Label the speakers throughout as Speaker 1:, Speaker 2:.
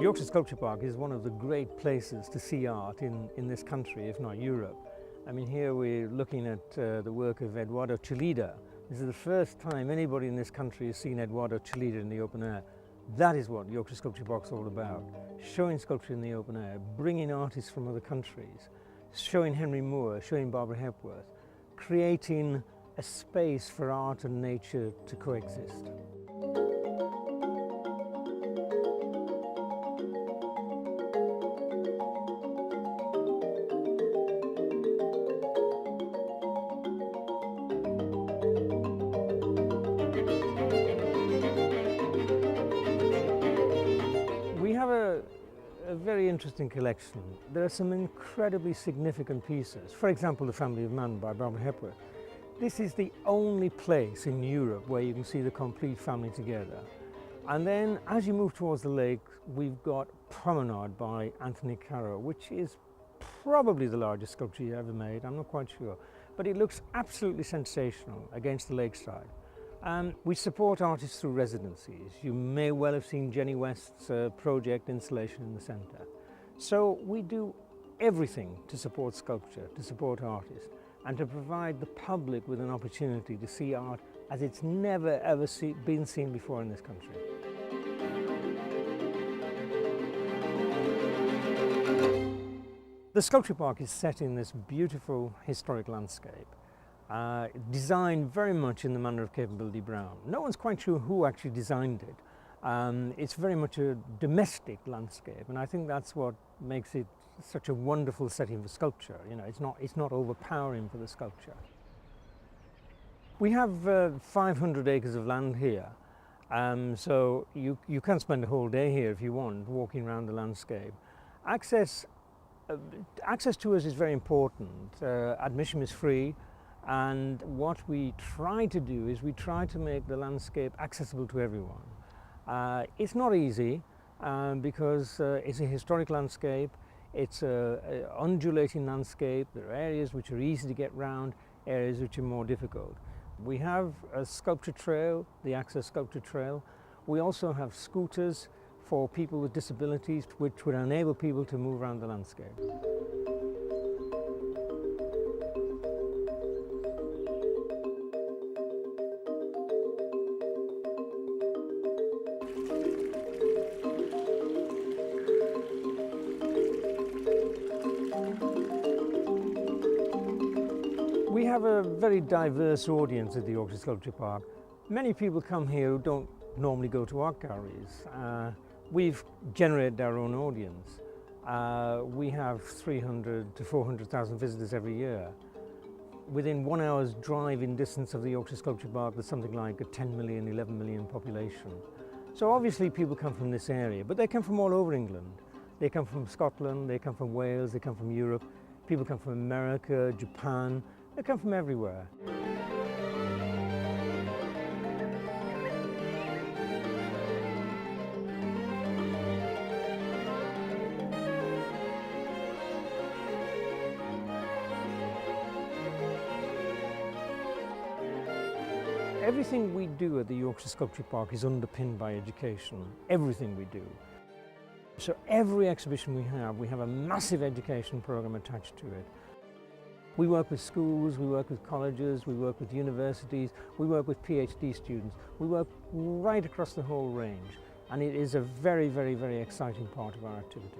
Speaker 1: Yorkshire Sculpture Park is one of the great places to see art in this country, if not Europe. I mean, here we're looking at the work of Eduardo Chillida. This is the first time anybody in this country has seen Eduardo Chillida in the open air. That is what Yorkshire Sculpture Park is all about. Showing sculpture in the open air, bringing artists from other countries, showing Henry Moore, showing Barbara Hepworth, creating a space for art and nature to coexist. We have a very interesting collection. There are some incredibly significant pieces. For example, The Family of Man by Barbara Hepworth. This is the only place in Europe where you can see the complete family together. And then as you move towards the lake, we've got Promenade by Anthony Caro, which is probably the largest sculpture he ever made, I'm not quite sure. But it looks absolutely sensational against the lakeside. We support artists through residencies. You may well have seen Jenny West's project installation in the centre. So we do everything to support sculpture, to support artists, and to provide the public with an opportunity to see art as it's never ever been seen before in this country. The Sculpture Park is set in this beautiful historic landscape. Designed very much in the manner of Capability Brown. No one's quite sure who actually designed it. It's very much a domestic landscape, and I think that's what makes it such a wonderful setting for sculpture. You know, it's not overpowering for the sculpture. We have 500 acres of land here, so you can spend a whole day here if you want, walking around the landscape. Access to us is very important. Admission is free. And what we try to do is we try to make the landscape accessible to everyone. It's not easy because it's a historic landscape, it's an undulating landscape. There are areas which are easy to get round, areas which are more difficult. We have a sculpture trail, the Access Sculpture Trail. We also have scooters for people with disabilities which would enable people to move around the landscape. We have a very diverse audience at the Yorkshire Sculpture Park. Many people come here who don't normally go to art galleries. We've generated our own audience. We have 300 to 400,000 visitors every year. Within 1 hour's drive in distance of the Yorkshire Sculpture Park, there's something like a 10 million, 11 million population. So obviously people come from this area, but they come from all over England. They come from Scotland, they come from Wales, they come from Europe. People come from America, Japan. They come from everywhere. Everything we do at the Yorkshire Sculpture Park is underpinned by education. Everything we do. So every exhibition we have a massive education program attached to it. We work with schools, we work with colleges, we work with universities, we work with PhD students. We work right across the whole range, and it is a very, very, very exciting part of our activity.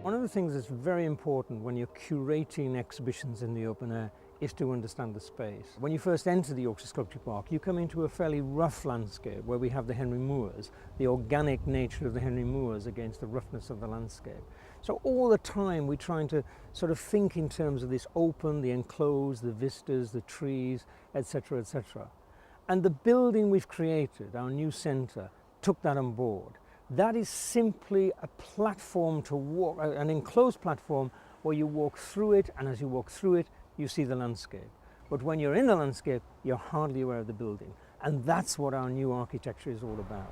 Speaker 1: One of the things that's very important when you're curating exhibitions in the open air is to understand the space. When you first enter the Yorkshire Sculpture Park, you come into a fairly rough landscape where we have the Henry Moors, the organic nature of the Henry Moors against the roughness of the landscape. So all the time we're trying to sort of think in terms of this open, the enclosed, the vistas, the trees, etc., etc. And the building we've created, our new centre, took that on board. That is simply a platform to walk, an enclosed platform where you walk through it, and as you walk through it, you see the landscape. But when you're in the landscape, you're hardly aware of the building. And that's what our new architecture is all about.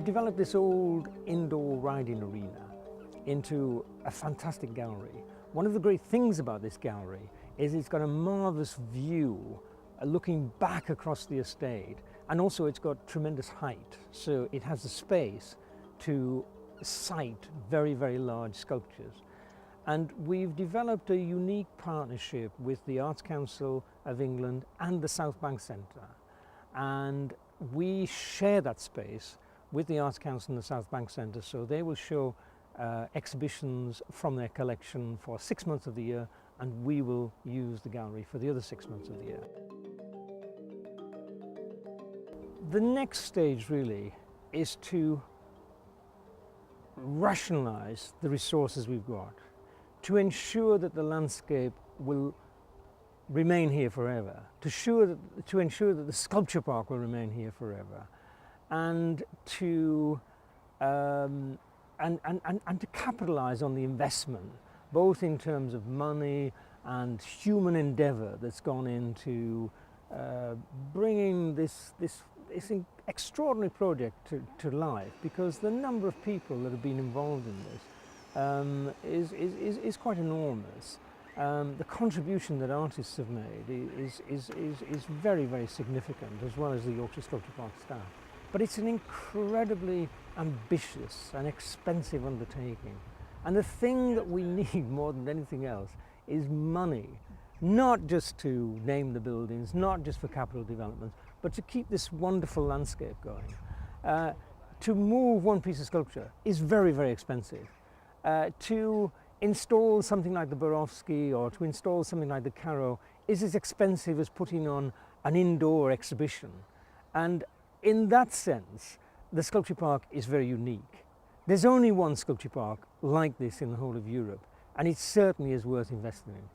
Speaker 1: we've developed this old indoor riding arena into a fantastic gallery. One of the great things about this gallery is it's got a marvellous view looking back across the estate, and also it's got tremendous height, so it has the space to site very, very large sculptures. And we've developed a unique partnership with the Arts Council of England and the South Bank Centre, and we share that space with the Arts Council and the South Bank Centre, so they will show exhibitions from their collection for 6 months of the year, and we will use the gallery for the other 6 months of the year. The next stage really is to rationalise the resources we've got, to ensure that the landscape will remain here forever, to ensure that the sculpture park will remain here forever, and to capitalise on the investment, both in terms of money and human endeavour that's gone into bringing this extraordinary project to life, because the number of people that have been involved in this is quite enormous. The contribution that artists have made is very, very significant, as well as the Yorkshire Sculpture Park staff. But it's an incredibly ambitious and expensive undertaking. And the thing that we need more than anything else is money, not just to name the buildings, not just for capital development, but to keep this wonderful landscape going. To move one piece of sculpture is very, very expensive. To install something like the Borowski or to install something like the Caro is as expensive as putting on an indoor exhibition. And in that sense, the sculpture park is very unique. There's only one sculpture park like this in the whole of Europe, and it certainly is worth investing in.